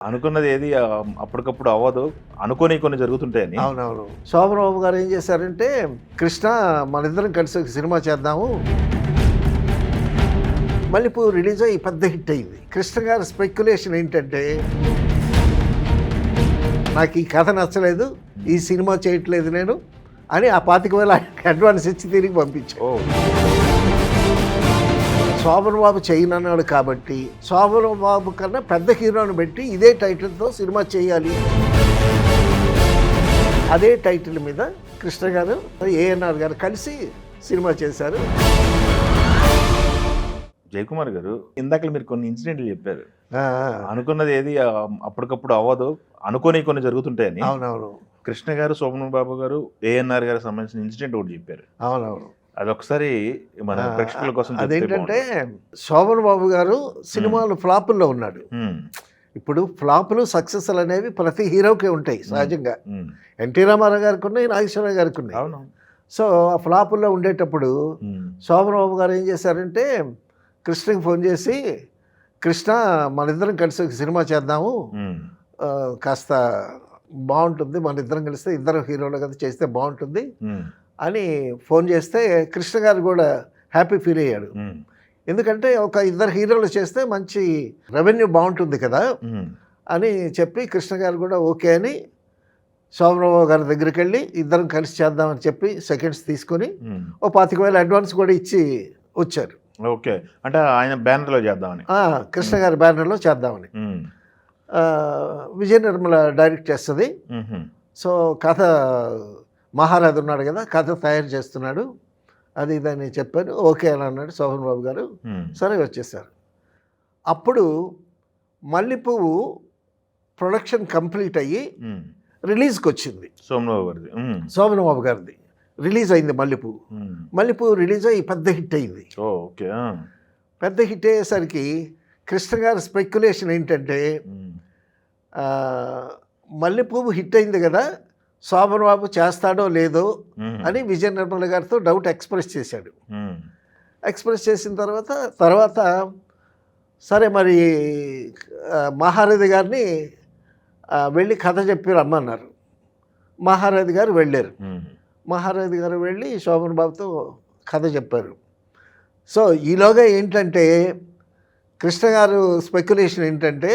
అనుకున్నది ఏది అప్పటికప్పుడు అవ్వదు. అనుకోనివి కొన్ని జరుగుతుంటాయని. అవునవును. శోభనబాబు గారు ఏం చేశారంటే, కృష్ణ మనిద్దరం కలిసి ఒక సినిమా చేద్దాము. మల్లెపూ రిలీజ్ అయ్యి పెద్ద హిట్ అయింది. కృష్ణ గారి స్పెక్యులేషన్ ఏంటంటే, నాకు ఈ కథ నచ్చలేదు, ఈ సినిమా చేయట్లేదు నేను అని ఆ 25,000 అడ్వాన్స్ ఇచ్చి తిరిగి పంపించాను. ఓహ్! శోభనబాబు చేయనన్నాడు కాబట్టి శోభనబాబు కన్నా పెద్ద హీరోని పెట్టి ఇదే టైటిల్తో సినిమా చేయాలి. అదే టైటిల్ మీద కృష్ణ గారు ఏఎన్ఆర్ గారు కలిసి సినిమా చేశారు. జయకుమార్ గారు, ఇందాక మీరు కొన్ని ఇన్సిడెంట్లు చెప్పారు. ఆ, అనుకున్నది ఏది అప్పటికప్పుడు అవ్వదు. అనుకోనివి కొన్ని జరుగుతుంటాయని. అవునవును. కృష్ణ గారు, శోభన్ బాబు గారు, ఏఎన్ఆర్ గారికి సంబంధించిన ఇన్సిడెంట్ ఒకటి చెప్పారు. అవునవును. అదొకసారి మన ప్రేక్షకుల కోసం చెప్తే అదేంటంటే, శోభన్ బాబు గారు సినిమాలు ఫ్లాపుల్లో ఉన్నాడు. బాగుంటుంది. ఇప్పుడు ఫ్లాపులు సక్సెస్లు అనేవి ప్రతి హీరోకే ఉంటాయి సహజంగా. ఉమ్. ఎన్టీ రామారావు గారికి ఉన్నాయి, నాగేశ్వరరావు గారికి ఉన్నాయి. అవును. సో ఆ ఫ్లాపుల్లో ఉండేటప్పుడు ఉమ్. శోభనబాబు గారు ఏం చేశారంటే, కృష్ణకి ఫోన్ చేసి, కృష్ణ మనిద్దరం కలిసి ఒక సినిమా చేద్దాము, ఉమ్. కాస్త బాగుంటుంది, మన ఇద్దరం కలిస్తే ఇద్దరు హీరోలు కదా చేస్తే బాగుంటుంది ఉమ్. అని ఫోన్ చేస్తే కృష్ణ గారు కూడా హ్యాపీ ఫీల్ అయ్యాడు. ఉమ్. ఎందుకంటే ఒక ఇద్దరు హీరోలు చేస్తే మంచి రెవెన్యూ బాగుంటుంది కదా ఉమ్. అని చెప్పి కృష్ణ గారు కూడా ఓకే అని శోభనబాబు గారి దగ్గరికి వెళ్ళి ఇద్దరం కలిసి చేద్దామని చెప్పి సెకండ్స్ తీసుకొని ఉమ్. ఓ 25,000 అడ్వాన్స్ కూడా ఇచ్చి వచ్చారు. ఓకే, అంటే ఆయన బ్యానర్లో చేద్దామని. కృష్ణ గారి బ్యానర్లో చేద్దామని. ఉమ్. విజయ నిర్మల డైరెక్ట్ చేస్తుంది. ఉహుం. సో కథ మహారాజు ఉన్నాడు కదా, కథ తయారు చేస్తున్నాడు, అది ఇదని చెప్పాను. ఓకే అని అన్నాడు శోభన్ బాబు గారు. ఉమ్. సరే వచ్చేసారు. అప్పుడు మల్లెపువ్వు ప్రొడక్షన్ కంప్లీట్ అయ్యి ఉమ్. రిలీజ్కి వచ్చింది. సోమబాబు గారిది. ఉమ్. శోభన్ బాబు గారిది రిలీజ్ అయింది. మల్లెపువ్వు ఉమ్. మల్లెపువ్వు రిలీజ్ అయ్యి పెద్ద హిట్ అయింది. ఓకే. పెద్ద హిట్ అయ్యేసరికి కృష్ణ గారి స్పెక్యులేషన్ ఏంటంటే, ఉమ్. మల్లెపువ్వు హిట్ అయింది కదా, శోభన్ బాబు చేస్తాడో లేదో ఉమ్. అని విజయ నిర్మల గారితో డౌట్ ఎక్స్ప్రెస్ చేశాడు. ఉమ్. ఎక్స్ప్రెస్ చేసిన తర్వాత సరే మరి మహారథి గారిని వెళ్ళి కథ చెప్పి రమ్మన్నారు. మహారథి గారు వెళ్ళారు. ఉమ్. మహారథి గారు వెళ్ళి శోభన్ బాబుతో కథ చెప్పారు. సో ఈలోగా ఏంటంటే, కృష్ణ గారు స్పెక్యులేషన్ ఏంటంటే,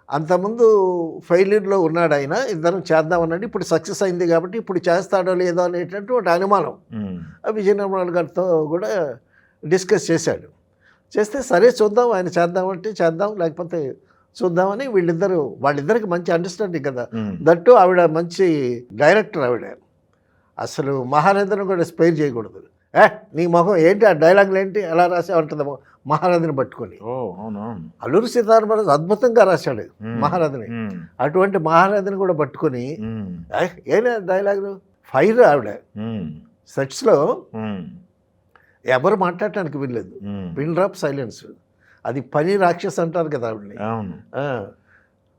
అంతకుముందు ఫెయిల్యూర్లో ఉన్నాడు ఆయన, ఇద్దరం చేద్దామన్నాడు, ఇప్పుడు సక్సెస్ అయింది కాబట్టి ఇప్పుడు చేస్తాడో లేదో అనేటటువంటి అనుమానం ఉమ్. విజయ నిర్మల గారితో కూడా డిస్కస్ చేశాడు. చేస్తే సరే చూద్దాం, ఆయన చేద్దామంటే చేద్దాం, లేకపోతే చూద్దామని వాళ్ళిద్దరికి మంచి అండర్స్టాండింగ్ కదా. ఉమ్. దట్టు ఆవిడ మంచి డైరెక్టర్. ఆవిడ అసలు మహారాజును కూడా స్పేర్ చేయకూడదు. నీ మొహం ఏంటి, ఆ డైలాగులు ఏంటి, ఎలా రాసావంటుంది మహారాజుని పట్టుకొని. ఓ, అవును. అల్లూరి సీతారామరాజు అద్భుతంగా రాశాడు మహారాజుని. ఉమ్. అటువంటి మహారాజుని కూడా పట్టుకొని ఉమ్. ఏనా డైలాగులు ఫైర్. ఆవిడ ఉమ్. సెట్స్లో ఉమ్. ఎవరు మాట్లాడటానికి వీల్లేదు, ఉమ్. Pin drop silence. అది పని రాక్షస్ అంటారు కదా ఆవిడని. అవును.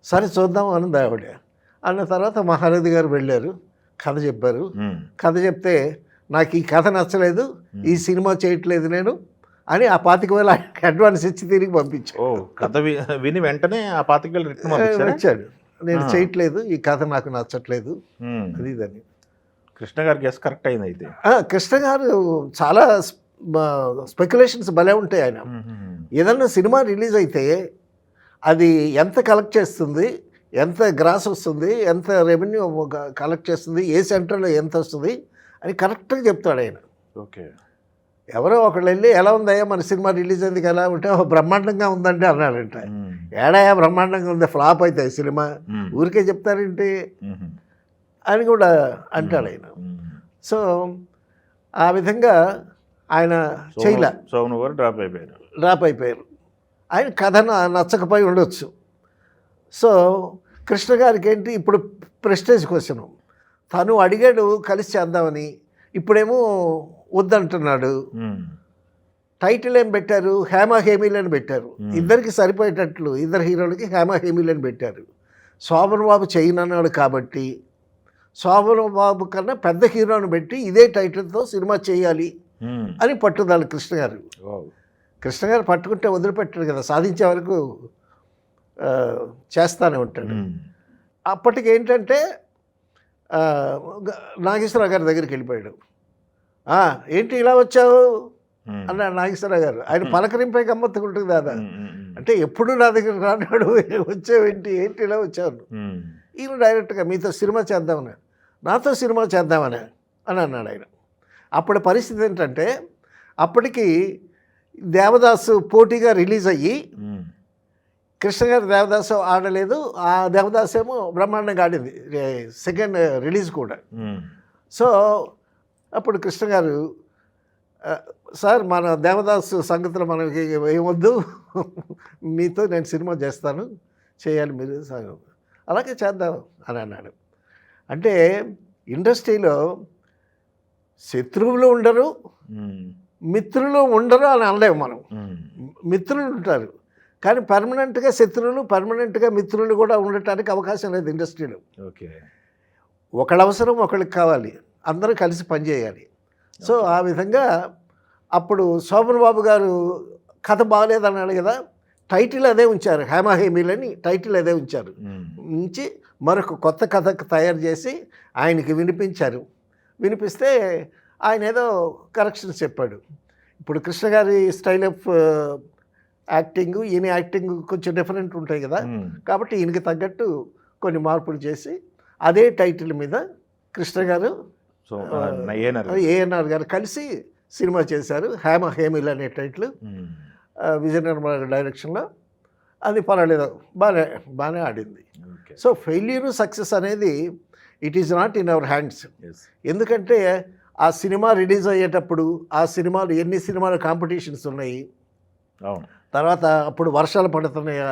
సరే చూద్దాం అన్నది ఆవిడ. అన్న తర్వాత మహారథి గారు వెళ్ళారు, కథ చెప్పారు. ఉమ్. కథ చెప్తే, నాకు ఈ కథ నచ్చలేదు, ఈ సినిమా చేయట్లేదు నేను అని ఆ 25,000 అడ్వాన్స్ ఇచ్చి తిరిగి పంపించాడు. ఓ, కథ విని వెంటనే ఆ 25,000 రిటర్న్ పంపించారా? వచ్చాడు, నేను చేయట్లేదు, ఈ కథ నాకు నచ్చట్లేదు, ఉమ్. అది ఇదని. కృష్ణ గారి గెస్ కరెక్ట్ అయింది అయితే. కృష్ణ గారు చాలా స్పెక్యులేషన్స్ భలే ఉంటాయి. ఆయన ఉమ్. ఏదన్నా సినిమా రిలీజ్ అయితే అది ఎంత కలెక్ట్ చేస్తుంది, ఎంత గ్రాస్ వస్తుంది, ఎంత రెవెన్యూ కలెక్ట్ చేస్తుంది, ఏ సెంటర్లో ఎంత వస్తుంది అని కరెక్ట్గా చెప్తాడు ఆయన. ఓకే. ఎవరో ఒకళ్ళు వెళ్ళి, ఎలా ఉందయ్యా మన సినిమా రిలీజ్ అయింది ఎలా ఉంటే, బ్రహ్మాండంగా ఉందంటే అన్నాడంట. ఉమ్. ఏడాయా బ్రహ్మాండంగా ఉంది, ఫ్లాప్ అవుతాయి సినిమా, ఉమ్. ఊరికే చెప్తారేంటి ఉమ్. అని కూడా అంటాడు ఆయన. ఉమ్. సో ఆ విధంగా ఆయన చేయలే, సోమను గారు డ్రాప్ అయిపోయారు. డ్రాప్ అయిపోయారు. ఆయన కథ నచ్చకపోయి ఉండొచ్చు. సో కృష్ణ గారికి ఏంటి, ఇప్పుడు ప్రెస్టేజ్ క్వశ్చను. తను అడిగాడు కలిసి చేద్దామని, ఇప్పుడేమో వద్దంటున్నాడు. ఉమ్. టైటిల్ ఏం పెట్టారు, హేమ హేమీలని పెట్టారు. ఇద్దరికి సరిపోయేటట్లు ఇద్దరు హీరోలకి హేమ హేమీలని పెట్టారు. శోభన్ బాబు చేయనన్నాడు కాబట్టి శోభన్ బాబు కన్నా పెద్ద హీరోని పెట్టి ఇదే టైటిల్తో సినిమా చేయాలి అని పట్టుదల కృష్ణ గారు. కృష్ణ గారు పట్టుకుంటే వదిలిపెట్టారు కదా, సాధించే వరకు చేస్తానే ఉంటాడు. అప్పటికి ఏంటంటే నాగేశ్వరరావు గారి దగ్గరికి వెళ్ళిపోయాడు. ఏంటి ఇలా వచ్చావు అన్నాడు నాగేశ్వరరావు గారు. ఆయన పలకరింపై గమ్మత్తుగా ఉంటుంది దాదా. అంటే ఎప్పుడు నా దగ్గర రానాడు, వచ్చావేంటి, ఏంటి ఇలా వచ్చావు. ఈయన డైరెక్ట్గా మీతో సినిమా చేద్దామని, నాతో సినిమా చేద్దామని అని అన్నాడు ఆయన. అప్పటి పరిస్థితి ఏంటంటే అప్పటికి దేవదాసు పోటీగా రిలీజ్ అయ్యి కృష్ణ గారి దేవదాసు ఆడలేదు, ఆ దేవదాసు ఏమో బ్రహ్మాండంగా ఆడింది సెకండ్ రిలీజ్ కూడా. సో అప్పుడు కృష్ణ గారు, సార్ మన దేవదాసు సంగతులు మనకి ఏమొద్దు, మీతో నేను సినిమా చేస్తాను, చేయాలి మీరు, అలాగే చేద్దాం అని అన్నాడు. అంటే ఇండస్ట్రీలో శత్రువులు ఉండరు, మిత్రులు ఉండరు అని అనలేము మనం. మిత్రులు ఉంటారు కానీ పర్మనెంట్గా శత్రువులు, పర్మనెంట్గా మిత్రులు కూడా ఉండటానికి అవకాశం లేదు ఇండస్ట్రీలో. ఓకే, ఒకళ్ళ అవసరం ఒకళ్ళకి కావాలి, అందరూ కలిసి పనిచేయాలి. సో ఆ విధంగా అప్పుడు శోభన్ బాబు గారు కథ బాగలేదన్నాడు కదా, టైటిల్ అదే ఉంచారు, హేమాహేమీలని టైటిల్ అదే ఉంచారు. నుంచి మరొక కొత్త కథ తయారు చేసి ఆయనకి వినిపించారు. వినిపిస్తే ఆయన ఏదో కరెక్షన్స్ చెప్పాడు. ఇప్పుడు కృష్ణ గారి స్టైల్ ఆఫ్ యాక్టింగ్, ఈయన యాక్టింగ్ కొంచెం డిఫరెంట్ ఉంటాయి కదా, కాబట్టి ఈయనకి తగ్గట్టు కొన్ని మార్పులు చేసి అదే టైటిల్ మీద కృష్ణ గారు ఏఎన్ఆర్ గారు కలిసి సినిమా చేశారు. హేమహేమిల్ అనే టైటిల్, విజయ నిర్మల డైరెక్షన్లో. అది పర్వాలేదు, బాగానే ఆడింది. సో ఫెయిల్యూర్ సక్సెస్ అనేది it is not in our hands. ఎందుకంటే ఆ సినిమా రిలీజ్ అయ్యేటప్పుడు ఆ సినిమాలు ఎన్ని సినిమాల కాంపిటీషన్స్ ఉన్నాయి, తర్వాత అప్పుడు వర్షాలు పడుతున్నాయా,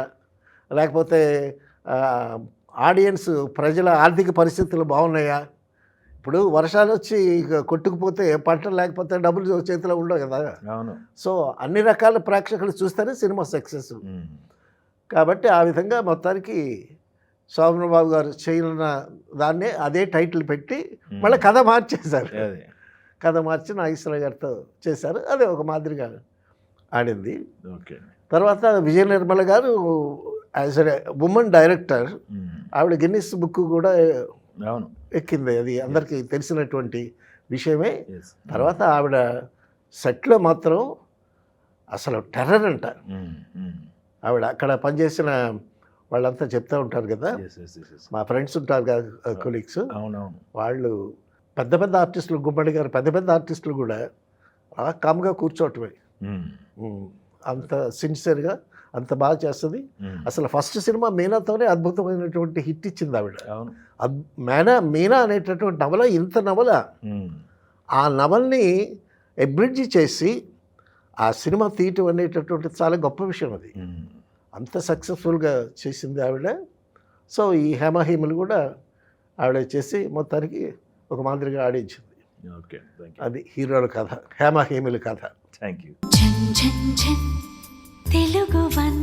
లేకపోతే ఆడియన్స్ ప్రజల ఆర్థిక పరిస్థితులు బాగున్నాయా. ఇప్పుడు వర్షాలు వచ్చి కొట్టుకుపోతే పంటలు లేకపోతే డబ్బులు చేతిలో ఉండవు కదా. సో అన్ని రకాల ప్రేక్షకులు చూస్తేనే సినిమా సక్సెస్. కాబట్టి ఆ విధంగా మొత్తానికి శోభన్ బాబు గారు చేయన దాన్నే అదే టైటిల్ పెట్టి మళ్ళీ కథ మార్చేశారు. కథ మార్చి నాగేశ్వరరావు గారితో చేశారు. అదే ఒక మాదిరిగా ఆడింది. తర్వాత విజయ నిర్మల గారు యాజ్ ఎ ఉమెన్ డైరెక్టర్, ఆవిడ గిన్నిస్ బుక్ కూడా ఎక్కింది, అది అందరికీ తెలిసినటువంటి విషయమే. తర్వాత ఆవిడ సెట్లో మాత్రం అసలు టెర్రర్ అంట. ఆవిడ అక్కడ పనిచేసిన వాళ్ళంతా చెప్తూ ఉంటారు కదా, మా ఫ్రెండ్స్ ఉంటారు కదా కొలీగ్స్, వాళ్ళు పెద్ద పెద్ద ఆర్టిస్టులు, గుమ్మడి గారు పెద్ద పెద్ద ఆర్టిస్టులు కూడా అలా కామ్గా కూర్చోవటమే. అంత సిన్సియర్గా అంత బాగా చేస్తుంది. అసలు ఫస్ట్ సినిమా మీనాతోనే అద్భుతమైనటువంటి హిట్ ఇచ్చింది ఆవిడ. మీనా అనేటటువంటి నవల, ఇంత నవల, ఆ నవల్ని ఎబ్రిడ్జ్ చేసి ఆ సినిమా తీయటం అనేటటువంటి చాలా గొప్ప విషయం. అది అంత సక్సెస్ఫుల్గా చేసింది ఆవిడ. సో ఈ హేమహేములు కూడా ఆవిడ చేసి మొత్తానికి ఒక మాదిరిగా ఆడించింది. అది హీరోల కథ, హేమహేముల కథ. Thank you. తెలుగు వన్